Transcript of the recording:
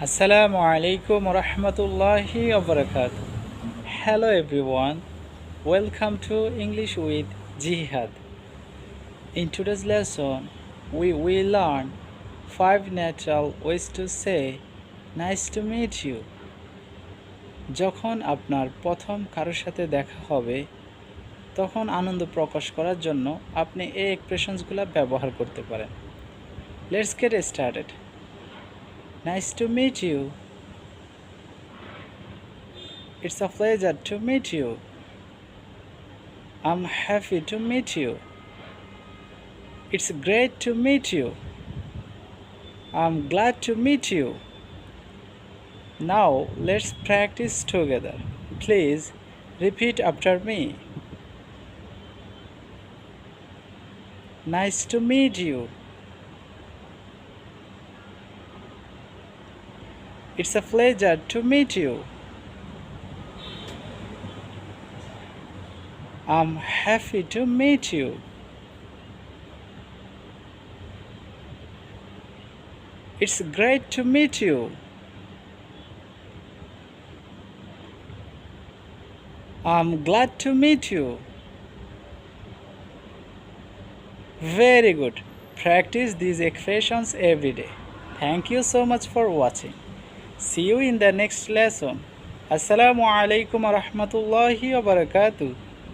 Assalamu alaikum warahmatullahi wabarakatuh. Hello everyone, welcome to English with Jihad. In today's lesson, we will learn 5 natural ways to say nice to meet you. যখন আপনার প্রথম কারোর সাথে দেখা হবে তখন আনন্দ প্রকাশ করার জন্য আপনি এই এক্সপ্রেশনসগুলো ব্যবহার করতে পারেন। Let's get started. Nice to meet you. It's a pleasure to meet you. I'm happy to meet you. It's great to meet you. I'm glad to meet you. Now let's practice together. Please repeat after me. Nice to meet you. It's a pleasure to meet you. I'm happy to meet you. It's great to meet you. I'm glad to meet you. Very good. Practice these expressions every day. Thank you so much for watching. See you in the next lesson. Assalamu alaikum wa rahmatullahi wa barakatuh.